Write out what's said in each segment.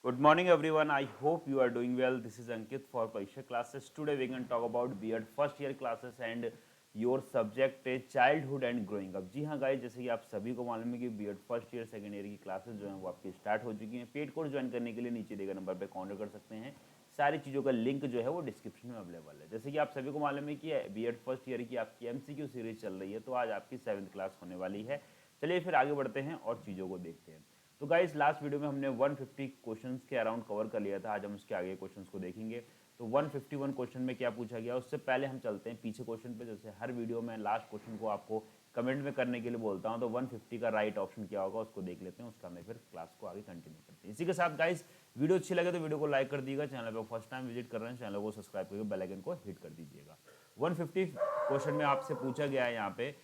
Good morning, everyone. I hope you are doing well. This is Ankit for Parisha classes. Today we can talk about B.Ed first year classes and your subject is childhood and growing up. जी हाँ guys, जैसे कि आप सभी को मालूम है कि B.Ed first year second year की क्लासेस जो हैं वो आपकी स्टार्ट हो चुकी हैं। पेड कोर्स ज्वाइन करने के लिए नीचे दिए गए नंबर पर कॉन्टेक्ट कर सकते हैं। सारी चीज़ों का लिंक जो है वो डिस्क्रिप्शन में अवेलेबल है। जैसे कि आप सभी को मालूम है कि B.Ed फर्स्ट ईयर की आपकी MCQ सीरीज चल रही है, तो आज आपकी 7th क्लास होने वाली है। चलिए फिर आगे बढ़ते हैं और चीज़ों को देखते हैं। तो गाइस लास्ट वीडियो में हमने 150 क्वेश्चंस के अराउंड कवर कर लिया था। आज हम उसके आगे क्वेश्चंस को देखेंगे। तो 151 क्वेश्चन में क्या पूछा गया, उससे पहले हम चलते हैं पीछे क्वेश्चन पे। जैसे हर वीडियो में लास्ट क्वेश्चन को आपको कमेंट में करने के लिए बोलता हूं, तो 150 का राइट ऑप्शन क्या होगा उसको देख लेते हैं, उसका मैं फिर क्लास को आगे कंटिन्यू करते हैं। इसी के साथ गाइस वीडियो अच्छी लगे तो वीडियो को लाइक कर दीजिएगा। चैनल पर फर्स्ट टाइम विजिट कर रहे हैं, चैनल को सब्सक्राइब करके बेल आइकन को हिट कर दीजिएगा। 150 क्वेश्चन में आपसे पूछा गया है यहाँ पे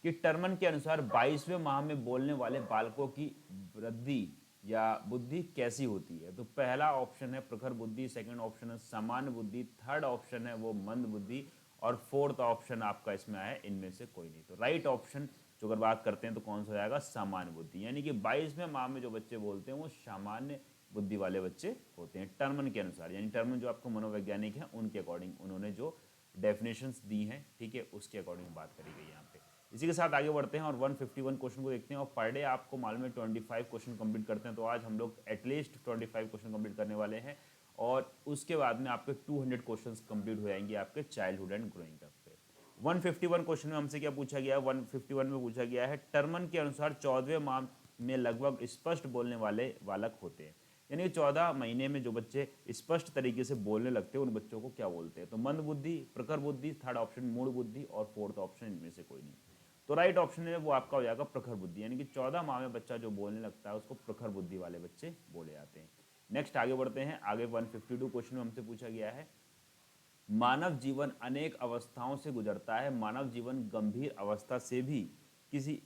कि टर्मन के अनुसार 22वें माह में बोलने वाले बालकों की वृद्धि या बुद्धि कैसी होती है। तो पहला ऑप्शन है प्रखर बुद्धि, सेकंड ऑप्शन है सामान्य बुद्धि, थर्ड ऑप्शन है वो मंद बुद्धि और फोर्थ ऑप्शन आपका इसमें आया इनमें से कोई नहीं। तो राइट ऑप्शन जो अगर बात करते हैं तो कौन सा हो जाएगा, सामान्य बुद्धि। यानी कि 22वें माह में जो बच्चे बोलते हैं वो सामान्य बुद्धि वाले बच्चे होते हैं टर्मन के अनुसार। यानी टर्मन जो आपको मनोवैज्ञानिक है उनके अकॉर्डिंग उन्होंने जो डेफिनेशंस दी हैं, ठीक है, उसके अकॉर्डिंग बात करी गई यहाँ पे। इसी के साथ आगे बढ़ते हैं और 151 क्वेश्चन को देखते हैं। और पर डे आपको मालूम है 25 क्वेश्चन कंप्लीट करते हैं, तो आज हम लोग एटलीस्ट 25 क्वेश्चन कंप्लीट करने वाले हैं और उसके बाद में आपके 200 क्वेश्चन कंप्लीट हो जाएंगे आपके चाइल्डहुड एंड ग्रोइंग अप पे। 151 क्वेश्चन में हमसे क्या पूछा गया है, 151 में पूछा गया है टर्मन के अनुसार 14वें माह में लगभग स्पष्ट बोलने वाले बालक होते हैं। यानी 14 महीने में जो बच्चे स्पष्ट तरीके से बोलने लगते हैं उन बच्चों को क्या बोलते हैं। तो मंद बुद्धि, प्रखर बुद्धि, थर्ड ऑप्शन मूढ़ बुद्धि और फोर्थ ऑप्शन इनमें से कोई नहीं। तो राइट ऑप्शन है वो आपका हो जाएगा प्रखर बुद्धि। यानी कि 14 माह में बच्चा जो बोलने लगता है उसको प्रखर बुद्धि वाले बच्चे बोले जाते हैं। नेक्स्ट आगे बढ़ते हैं। आगे 152 क्वेश्चन में हमसे पूछा गया है मानव जीवन अनेक अवस्थाओं से गुजरता है। मानव जीवन गंभीर अवस्था से भी किसी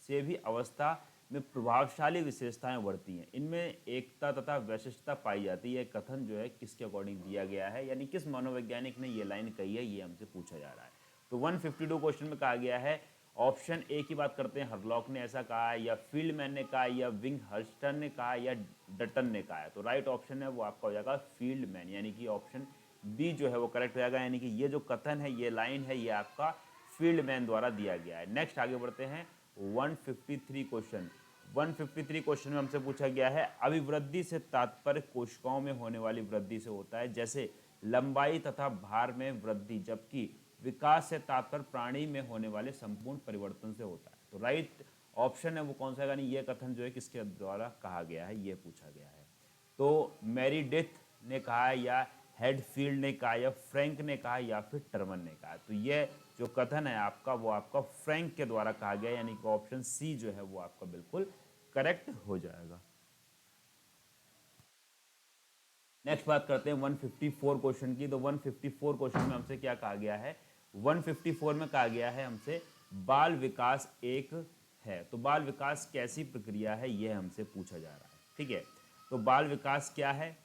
से भी अवस्था में प्रभावशाली विशेषताएं बढ़ती हैं। इनमें एकता तथा वैशिष्टता पाई जाती है। कथन जो है किसके अकॉर्डिंग दिया गया है, यानी किस मनोवैज्ञानिक ने ये लाइन कही है, ये हमसे पूछा जा रहा है। तो 152 क्वेश्चन में कहा गया है ऑप्शन ए की बात करते हैं, हरलॉक ने ऐसा कहा है या फील्डमैन ने कहा या विंग हर्स्टन ने कहा या डटन ने कहा है। तो राइट ऑप्शन है वो आपका हो जाएगा फील्डमैन, यानी कि ऑप्शन बी जो है वो करेक्ट हो जाएगा। यानी कि ये जो कथन है, ये लाइन है, ये आपका फील्डमैन द्वारा दिया गया है। नेक्स्ट आगे बढ़ते हैं 153 क्वेश्चन। 153 क्वेश्चन में हमसे पूछा गया है अभिवृद्धि से तात्पर्य कोशिकाओं में होने वाली वृद्धि से होता है, जैसे लंबाई तथा भार में वृद्धि, जबकि विकास से तात्पर्य प्राणी में होने वाले संपूर्ण परिवर्तन से होता है। तो राइट ऑप्शन है वो कौन सा है, यानी ये कथन जो है किसके द्वारा कहा गया है, ये पूछा गया है। तो मेरीडिथ ने कहा या हेडफील्ड ने कहा या फ्रैंक ने कहा या फिर टर्मन ने कहा। तो ये जो कथन है आपका वो आपका फ्रैंक के द्वारा कहा गया, यानी कि ऑप्शन सी जो है वो आपका बिल्कुल करेक्ट हो जाएगा। नेक्स्ट बात करते हैं 154 क्वेश्चन की। तो 154 क्वेश्चन में हमसे क्या कहा गया है, 154 में कहा गया है हमसे बाल विकास एक है। तो बाल विकास कैसी प्रक्रिया है ये हमसे पूछा जा रहा है, ठीक है। तो बाल विकास क्या है,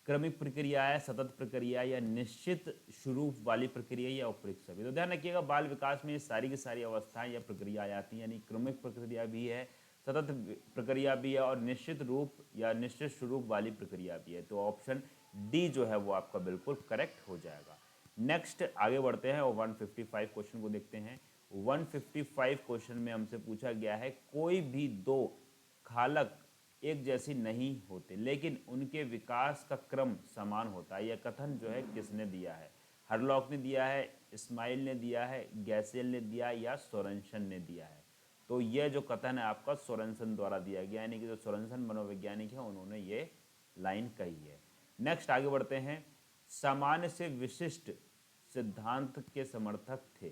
क्रमिक प्रक्रिया है, सतत प्रक्रिया या निश्चित शुरू वाली प्रक्रिया या उपयुक्त सभी। तो ध्यान रखिएगा बाल विकास में सारी की सारी अवस्थाएं या प्रक्रिया आ जाती हैं, यानी क्रमिक प्रक्रिया भी है, सतत प्रक्रिया भी है और निश्चित रूप या निश्चित स्वरूप वाली प्रक्रिया भी है। तो ऑप्शन डी जो है वो आपका बिल्कुल करेक्ट हो जाएगा। नेक्स्ट आगे बढ़ते हैं और 155 क्वेश्चन को देखते हैं। 155 क्वेश्चन में हमसे पूछा गया है कोई भी दो खालक एक जैसी नहीं होते लेकिन उनके विकास का क्रम समान होता है। यह कथन जो है किसने दिया है, हरलॉक ने दिया है, इस्माइल ने दिया है, गैसेल ने दिया या सोरेनसन ने दिया है। तो यह जो कथन है आपका सोरेनसन द्वारा दिया गया, यानी कि जो सोरेनसन मनोवैज्ञानिक है उन्होंने ये लाइन कही है। नेक्स्ट आगे बढ़ते हैं। सामान्य से विशिष्ट सिद्धांत के समर्थक थे,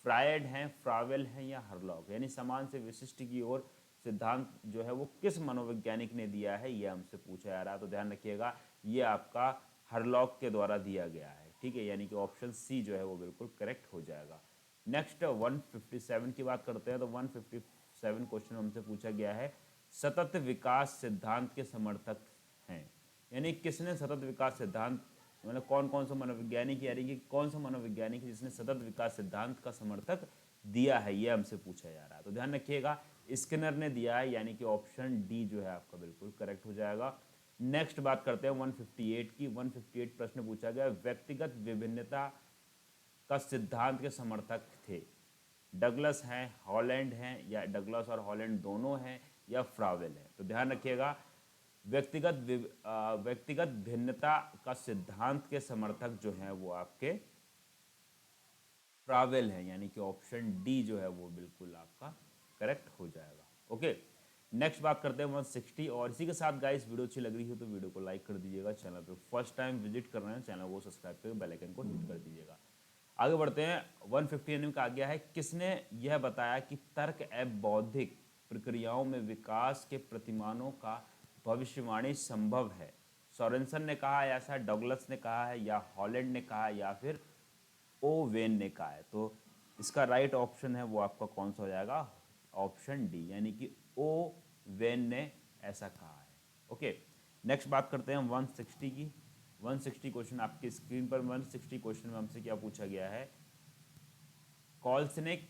फ्रायड हैं, फ्रावेल हैं या हरलॉक। यानी समान से विशिष्ट की ओर सिद्धांत जो है वो किस मनोवैज्ञानिक ने दिया है, ये हमसे पूछा जा रहा है। तो ध्यान रखिएगा ये आपका हरलॉक के द्वारा दिया गया है, ठीक है, यानी कि ऑप्शन सी जो है वो बिल्कुल करेक्ट हो जाएगा। नेक्स्ट 157 की बात करते हैं। तो 157 क्वेश्चन हमसे पूछा गया है सतत विकास सिद्धांत के समर्थक हैं, यानी किसने सतत विकास सिद्धांत, मतलब कौन कौन सा मनोवैज्ञानिक, यानी कि कौन सा मनोवैज्ञानिक जिसने सतत विकास सिद्धांत का समर्थक दिया है, ये हमसे पूछा जा रहा है। तो ध्यान रखिएगा स्किनर ने दिया है, यानी कि ऑप्शन डी जो है आपका बिल्कुल करेक्ट हो जाएगा। नेक्स्ट बात करते हैं 158 की। 158 प्रश्न पूछा गया, व्यक्तिगत विभिन्नता का सिद्धांत के समर्थक थे। डगलस हैं, हॉलैंड हैं, या डगलस और हॉलैंड दोनों हैं, या फ्रावेल है। तो ध्यान रखिएगा, व्यक्तिगत भिन्नता का सिद्धांत के समर्थक जो हैं वो आपके फ्रावेल है, यानी कि ऑप्शन डी जो है वो बिल्कुल आपका करेक्ट हो जाएगा। ओके, नेक्स्ट बात करते हैं 160। और इसी के साथ गाइस वीडियो अच्छी लग रही हो तो वीडियो को लाइक कर दीजिएगा, चैनल पे फर्स्ट टाइम विजिट कर रहे हैं चैनल को सब्सक्राइब करके बेल आइकन को हिट कर दीजिएगा। आगे बढ़ते हैं 159 का आ गया है, किसने यह बताया कि तर्क एवं बौद्धिक प्रक्रियाओं में विकास के प्रतिमानों का भविष्यवाणी संभव है। सोरेनसन ने कहा है ऐसा, डगलस ने कहा है, या हॉलैंड ने कहा है, या फिर ओ वेन ने कहा है। तो इसका राइट ऑप्शन है वो आपका कौन सा हो जाएगा, ऑप्शन डी, यानी कि ओ वेन ने ऐसा कहा है। ओके, नेक्स्ट बात करते हैं 160 की। 160 क्वेश्चन आपकी स्क्रीन पर। 160 क्वेश्चन में हमसे क्या पूछा गया है, कॉल्सनिक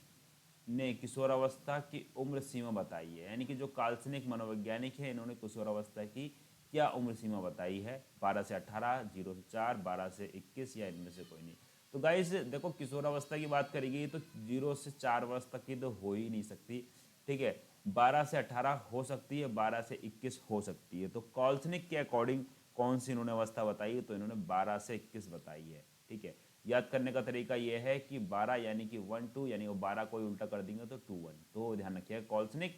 ने किशोरावस्था की उम्र सीमा बताई है, यानी कि जो काल्सनिक मनोवैज्ञानिक है इन्होंने किशोरावस्था की क्या उम्र सीमा बताई है, 12 से 18, 0 से 4, 12 से 21, या इनमें से कोई नहीं। तो गाइस देखो, किशोरावस्था की बात करेगी तो 0 से 4 वर्ष तक की तो हो ही नहीं सकती, ठीक है। 12 से 18 हो सकती है, 12 से 21 हो सकती है। तो कॉल्सनिक के अकॉर्डिंग कौन सी इन्होंने अवस्था बताई है, तो इन्होंने 12 से 21 बताई है, ठीक है। याद करने का तरीका यह है कि 12 यानी कि 1 2, यानी वो 12 को उल्टा कर देंगे तो 2 1। तो ध्यान रखिएगा, कॉल्सनिक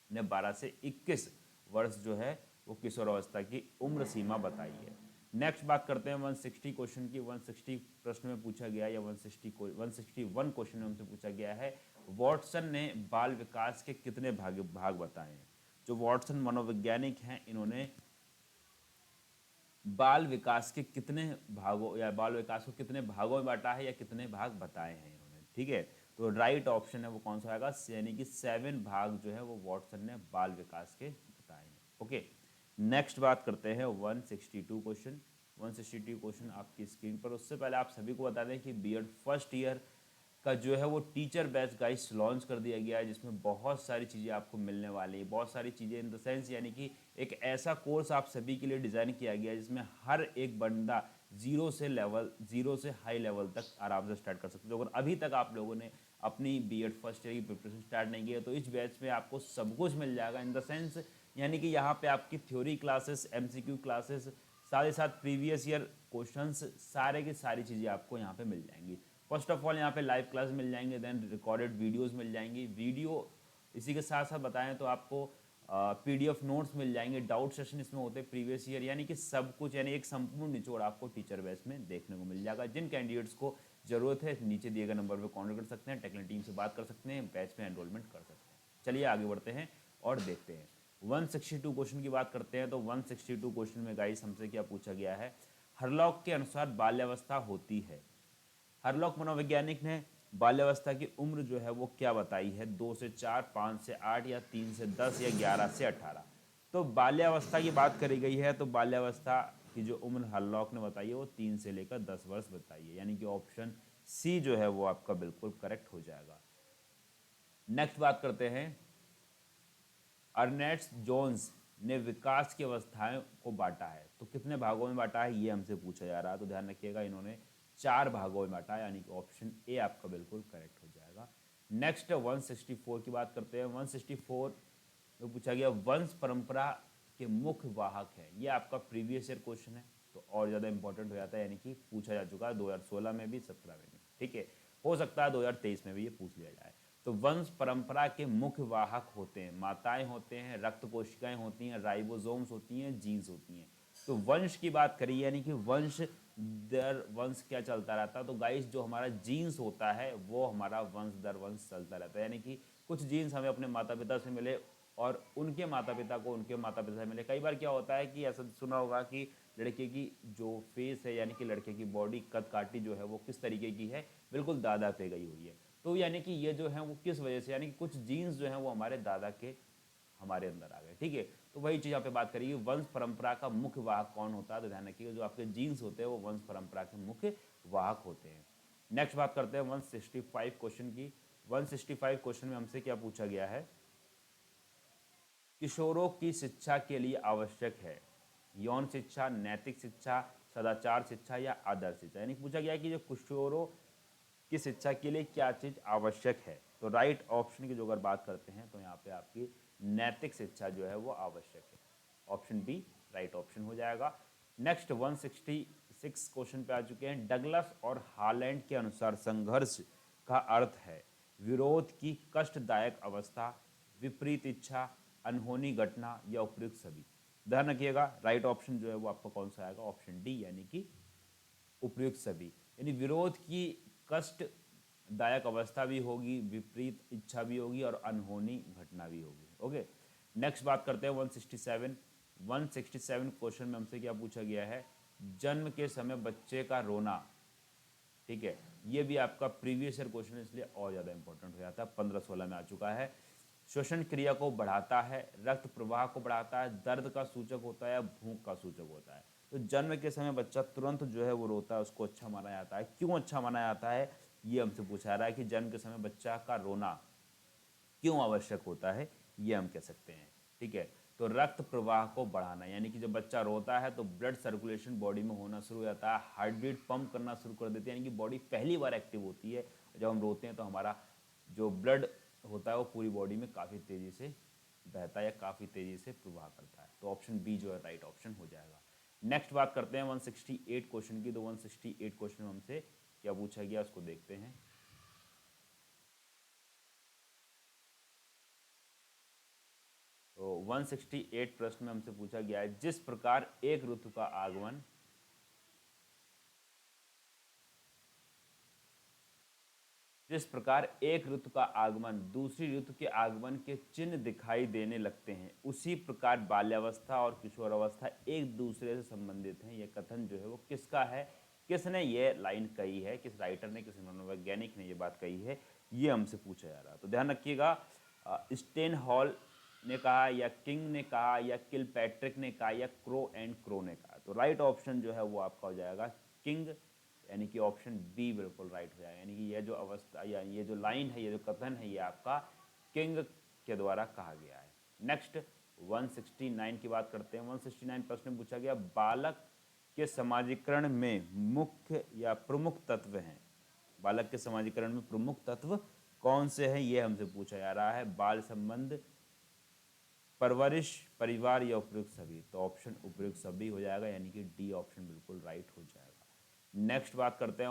ने 12 से 21 वर्ष जो है वो किशोरावस्था की उम्र सीमा बताई है। नेक्स्ट बात करते हैं 160 क्वेश्चन की। 160 प्रश्न में पूछा गया, या 161 क्वेश्चन में हमसे पूछा गया है, वॉटसन ने बाल विकास के कितने भाग बताए हैं। जो वॉटसन मनोवैज्ञानिक हैं इन्होंने बाल विकास के कितने भागों, या बाल विकास को कितने भागों में बांटा है, या कितने भाग बताए हैं इन्होंने, ठीक है। तो राइट ऑप्शन है वो कौन सा आएगा, यानी कि 7 भाग जो है वो वॉटसन ने बाल विकास के बताए हैं। ओके, नेक्स्ट बात करते हैं 162 क्वेश्चन। 162 क्वेश्चन आपकी स्क्रीन पर। उससे पहले आप सभी को बता दें कि बीएड फर्स्ट ईयर का जो है वो टीचर बैच गाइस लॉन्च कर दिया गया है, जिसमें बहुत सारी चीज़ें आपको मिलने वाली है। बहुत सारी चीज़ें इन द सेंस, यानी कि एक ऐसा कोर्स आप सभी के लिए डिज़ाइन किया गया है जिसमें हर एक बंदा जीरो से हाई लेवल तक आराम से स्टार्ट कर सकते हो। अगर अभी तक आप लोगों ने अपनी बीएड फर्स्ट ईयर की प्रिपरेशन स्टार्ट नहीं की है तो इस बैच में आपको सब कुछ मिल जाएगा इन द सेंस, यानी कि यहाँ पे आपकी थ्योरी क्लासेस, एमसीक्यू क्लासेस, साथ ही साथ प्रीवियस ईयर क्वेश्चंस, सारे की सारी चीज़ें आपको यहाँ पे मिल जाएंगी। फर्स्ट ऑफ ऑल यहाँ पे लाइव क्लास मिल जाएंगे, देन रिकॉर्डेड वीडियोस मिल जाएंगी, वीडियो इसी के साथ साथ बताएं तो आपको पीडीएफ नोट्स मिल जाएंगे, डाउट सेशन इसमें होते हैं प्रीवियस ईयर, यानी कि सब कुछ, यानी एक संपूर्ण निचोड़ आपको टीचर बैच में देखने को मिल जाएगा। जिन कैंडिडेट्स को जरूरत है नीचे दिए गए नंबर पर कॉन्टेक्ट कर सकते हैं, टेक्निकल टीम से बात कर सकते हैं, बैच में एनरोलमेंट कर सकते हैं। चलिए आगे बढ़ते हैं और देखते हैं 162 क्वेश्चन की बात करते हैं। तो 162 क्वेश्चन में गाइस हमसे क्या पूछा गया है, हरलॉक के अनुसार बाल्यावस्था होती है। हरलॉक मनोवैज्ञानिक ने बाल्यावस्था की उम्र जो है वो क्या बताई है, 2 से 4, 5 से 8, या 3 से 10, या 11 से 18। तो बाल्यावस्था की बात करी गई है, तो बाल्यावस्था की जो उम्र हरलॉक ने बताई है वो 3 से लेकर 10 वर्ष बताई है, यानी कि ऑप्शन सी जो है वो आपका बिल्कुल करेक्ट हो जाएगा। नेक्स्ट बात करते हैं, अर्नेस्ट जोन्स ने विकास की अवस्थाएं को बांटा है, तो कितने भागों में बांटा है ये हमसे पूछा जा रहा है। तो ध्यान रखिएगा, इन्होंने 4 भागों में बांटा, यानी कि ऑप्शन ए आपका बिल्कुल करेक्ट हो जाएगा। नेक्स्ट 164 की बात करते हैं। 164 में पूछा गया, वंश परंपरा के मुख्य वाहक है। ये आपका प्रीवियस ईयर क्वेश्चन है तो और ज़्यादा इंपॉर्टेंट हो जाता है, यानी कि पूछा जा चुका है 2016 में भी, 17 में भी, ठीक है। हो सकता है 2023 में भी ये पूछ लिया जाए। तो वंश परंपरा के मुख्य वाहक होते हैं, माताएं होते हैं, रक्त कोशिकाएं होती हैं, राइबोसोम्स होती हैं, जीन्स होती हैं। तो वंश की बात करिए, यानी कि वंश दर वंश क्या चलता रहता है, तो गाइस जो हमारा जीन्स होता है वो हमारा वंश दर वंश चलता रहता है, यानी कि कुछ जीन्स हमें अपने माता पिता से मिले और उनके माता पिता को उनके माता पिता से मिले। कई बार क्या होता है कि ऐसा सुना होगा कि लड़के की जो फेस है, यानी कि लड़के की बॉडी कद काठी जो है वो किस तरीके की है, बिल्कुल दादा पे गई हुई है। तो यानी कि ये जो है वो किस वजह से, यानी कि कुछ जीन्स जो है वो हमारे दादा के हमारे अंदर आ गए, ठीक है। तो वही चीज़ यहाँ पे बात करिए, वंश परंपरा का मुख्य वाहक कौन होता है, तो ध्यान रखिएगा जो आपके जीन्स होते हैं वो वंश परंपरा के मुख्य वाहक होते हैं। नेक्स्ट बात करते हैं 165 क्वेश्चन की। 165 क्वेश्चन में हमसे क्या पूछा गया है, किशोरों की शिक्षा के लिए आवश्यक है यौन शिक्षा, नैतिक शिक्षा, सदाचार शिक्षा या आदर्श शिक्षा। यानी पूछा गया है कि जो किशोरों की शिक्षा के लिए क्या चीज़ आवश्यक है। तो राइट ऑप्शन की जो अगर बात करते हैं तो यहाँ पे आपकी नैतिक शिक्षा जो है वो आवश्यक है। ऑप्शन बी राइट ऑप्शन हो जाएगा। नेक्स्ट 166 क्वेश्चन पे आ चुके हैं। डगलस और हॉलैंड के अनुसार संघर्ष का अर्थ है विरोध की कष्टदायक अवस्था, विपरीत इच्छा, अनहोनी घटना या उपयुक्त सभी। ध्यान रखिएगा राइट ऑप्शन जो है वो आपका कौन सा आएगा, ऑप्शन डी यानी कि उपयुक्त सभी। यानी विरोध की कष्टदायक अवस्था भी होगी, विपरीत इच्छा भी होगी और अनहोनी घटना भी होगी। ओके, नेक्स्ट बात करते हैं 167 क्वेश्चन में हमसे क्या पूछा गया है, जन्म के समय बच्चे का रोना। ठीक है, ये भी आपका प्रीवियस ईयर क्वेश्चन है इसलिए और ज़्यादा इंपॉर्टेंट हो जाता है, 15-16 में आ चुका है। श्वसन क्रिया को बढ़ाता है, रक्त प्रवाह को बढ़ाता है, दर्द का सूचक होता है या भूख का सूचक होता है। तो जन्म के समय बच्चा तुरंत जो है वो रोता है, उसको अच्छा माना जाता है। क्यों अच्छा माना जाता है ये हमसे पूछा रहा है कि जन्म के समय बच्चा का रोना क्यों आवश्यक होता है, ये हम कह सकते हैं। ठीक है, तो रक्त प्रवाह को बढ़ाना, यानी कि जब बच्चा रोता है तो ब्लड सर्कुलेशन बॉडी में होना शुरू हो जाता है, हार्ट बीट पंप करना शुरू कर देती है, यानी कि बॉडी पहली बार एक्टिव होती है। जब हम रोते हैं तो हमारा जो ब्लड होता है वो पूरी बॉडी में काफ़ी तेज़ी से बहता है या काफ़ी तेज़ी से प्रवाह करता है। तो ऑप्शन बी जो है राइट ऑप्शन हो जाएगा। नेक्स्ट बात करते हैं 168 क्वेश्चन की। तो 168 क्वेश्चन में हमसे क्या पूछा गया उसको देखते हैं। तो 168 प्रश्न में हमसे पूछा गया है, जिस प्रकार एक ऋतु का आगमन दूसरी ऋतु के आगमन के चिन्ह दिखाई देने लगते हैं, उसी प्रकार बाल्यावस्था और किशोरावस्था एक दूसरे से संबंधित हैं। यह कथन जो है वो किसका है, किसने ये लाइन कही है, किस राइटर ने, किस मनोवैज्ञानिक ने ये बात कही है, ये हमसे पूछा जा रहा है। तो ध्यान रखिएगा, स्टेन हॉल ने कहा या किंग ने कहा या किलपैट्रिक ने कहा या क्रो ने कहा। तो राइट ऑप्शन जो है वो आपका हो जाएगा किंग, यानी कि ऑप्शन बी बिल्कुल राइट हो जाएगा। यानी कि यह जो अवस्था या ये जो लाइन है, ये जो कथन है, ये आपका किंग के द्वारा कहा गया है। नेक्स्ट 169 की बात करते हैं। 169 प्रश्न पूछा गया, बालक के समाजीकरण में मुख्य या प्रमुख तत्व हैं। बालक के समाजीकरण में प्रमुख तत्व कौन से हैं, ये हमसे पूछा जा रहा है। बाल संबंध, परवरिश, परिवार या उपयुक्त सभी। तो ऑप्शन उपयुक्त सभी हो जाएगा, यानी कि डी ऑप्शन बिल्कुल राइट हो जाएगा। नेक्स्ट बात करते हैं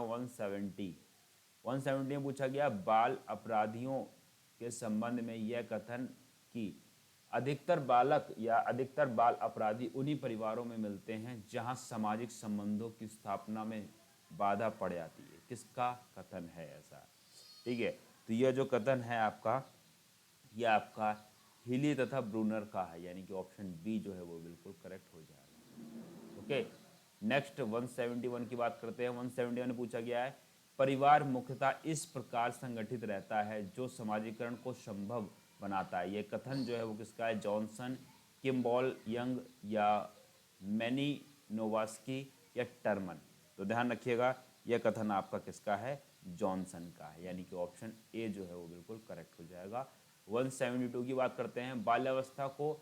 170 में पूछा गया, बाल अपराधियों के संबंध में यह कथन कि अधिकतर बालक या अधिकतर बाल अपराधी उन्हीं परिवारों में मिलते हैं जहां सामाजिक संबंधों की स्थापना में बाधा पड़ जाती है, किसका कथन है ऐसा। ठीक है, तो यह जो कथन है आपका, यह आपका हिली तथा ब्रूनर का है, यानी कि ऑप्शन बी जो है वो बिल्कुल करेक्ट हो जाएगा। ओके, नेक्स्ट 171 की बात करते हैं। 171 में पूछा गया है, परिवार मुख्यतः इस प्रकार संगठित रहता है जो समाजीकरण को संभव बनाता है। ये कथन जो है वो किसका है, जॉनसन, किम्बॉल यंग या मैनी नोवास्की या टर्मन। तो ध्यान रखिएगा, यह कथन आपका किसका है, जॉनसन का है, यानी कि ऑप्शन ए जो है वो बिल्कुल करेक्ट हो जाएगा। 172 की बात करते हैं, बाल्यावस्था को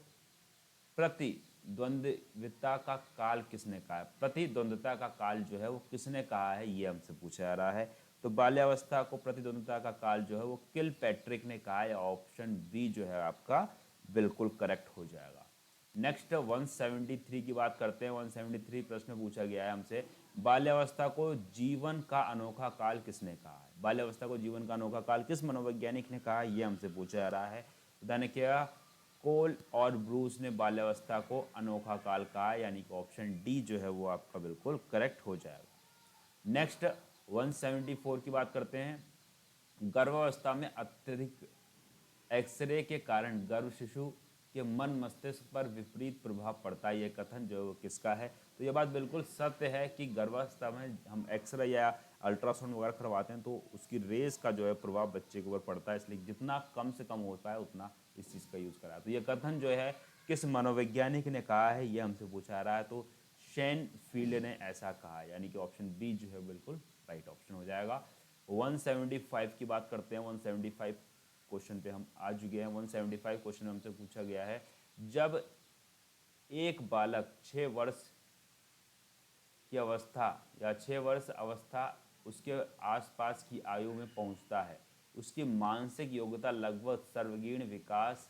प्रतिद्वंद्विता का काल किसने कहा है। प्रतिद्वंद्विता का काल जो है वो किसने कहा है, ये हमसे पूछा जा रहा है। तो बाल्यावस्था को प्रतिद्वंद्विता का काल जो है वो किलपैट्रिक ने कहा है, ऑप्शन बी जो है आपका बिल्कुल करेक्ट हो जाएगा। नेक्स्ट 173 की बात करते हैं। 173 प्रश्न पूछा गया है हमसे, बाल्यावस्था को जीवन का अनोखा काल किसने कहा है। बाल्यावस्था को जीवन का अनोखा काल किस मनोवैज्ञानिक ने कहा है, ये हमसे पूछा जा रहा है। ध्यान क्या, कोल और ब्रूस ने बाल्यावस्था को अनोखा काल कहा है, यानी कि ऑप्शन डी जो है वो आपका बिल्कुल करेक्ट हो जाएगा। नेक्स्ट 174 की बात करते हैं, गर्भावस्था में अत्यधिक एक्सरे के कारण गर्भ शिशु के मन मस्तिष्क पर विपरीत प्रभाव पड़ता है। ये कथन जो है वो किसका है। तो ये बात बिल्कुल सत्य है कि गर्भावस्था में हम एक्सरे या अल्ट्रासाउंड वगैरह करवाते हैं तो उसकी रेस का जो है प्रभाव बच्चे के ऊपर पड़ता है, इसलिए जितना कम से कम होता है उतना इस चीज़ का यूज़ करा। तो ये कथन जो है किस मनोवैज्ञानिक ने कहा है, ये हमसे पूछा जा रहा है। तो शेन फील्ड ने ऐसा कहा, यानी कि ऑप्शन बी जो है बिल्कुल राइट ऑप्शन हो जाएगा। 175 की बात करते हैं। 175 क्वेश्चन पे हम आ चुके हैं। 175 क्वेश्चन हमसे पूछा गया है, जब एक बालक 6 वर्ष की अवस्था या 6 वर्ष अवस्था उसके आसपास की आयु में पहुंचता है, उसकी मानसिक योग्यता लगभग सर्वगीण विकास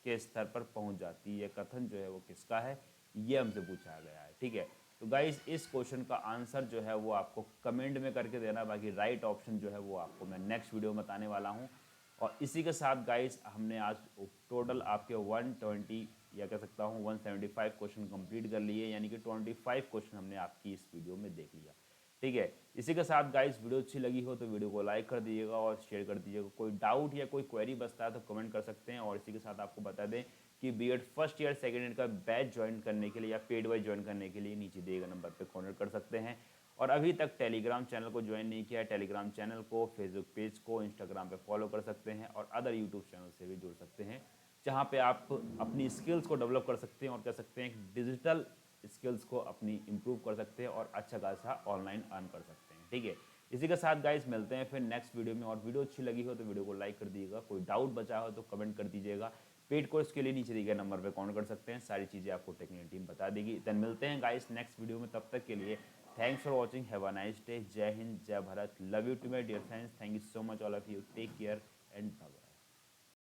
के स्तर पर पहुंच जाती है। यह कथन जो है वो किसका है, ये हमसे पूछा गया है। ठीक है, तो गाइस इस क्वेश्चन का आंसर जो है वो आपको कमेंट में करके देना, बाकी राइट ऑप्शन जो है वो आपको मैं नेक्स्ट वीडियो में बताने वाला हूँ। और इसी के साथ गाइस हमने आज टोटल आपके 120 या कह सकता हूँ 175 क्वेश्चन कंप्लीट कर लिए, यानी कि 25 क्वेश्चन हमने आपकी इस वीडियो में देख लिया। ठीक है, इसी के साथ गाइस वीडियो अच्छी लगी हो तो वीडियो को लाइक कर दीजिएगा और शेयर कर दीजिएगा। कोई डाउट या कोई क्वेरी बचता है तो कमेंट कर सकते हैं। और इसी के साथ आपको बता दें कि BEd first year second year का बैच ज्वाइन करने के लिए या पेड वाइज ज्वाइन करने के लिए नीचे दिए गए नंबर पर कॉन्टेक्ट कर सकते हैं। और अभी तक टेलीग्राम चैनल को ज्वाइन नहीं किया है, टेलीग्राम चैनल को, फेसबुक पेज को, इंस्टाग्राम पे फॉलो कर सकते हैं और अदर यूट्यूब चैनल से भी जुड़ सकते हैं, जहाँ पे आप अपनी स्किल्स को डेवलप कर सकते हैं और कह सकते हैं डिजिटल स्किल्स को अपनी इंप्रूव कर सकते हैं और अच्छा खासा ऑनलाइन अर्न कर सकते हैं। ठीक है, इसी के साथ गाइस मिलते हैं फिर नेक्स्ट वीडियो में। और वीडियो अच्छी लगी हो तो वीडियो को लाइक कर दीजिएगा, कोई डाउट बचा हो तो कमेंट कर दीजिएगा। पेड कोर्स के लिए नीचे दिए गए नंबर पर कॉन्टेक्ट कर सकते हैं, सारी चीज़ें आपको टेक्निकल टीम बता देगी। देन मिलते हैं गाइस नेक्स्ट वीडियो में, तब तक के लिए thanks for watching, have a nice day, जय हिंद, जय भारत, love you to my dear friends, thank you so much all of you, take care and bye.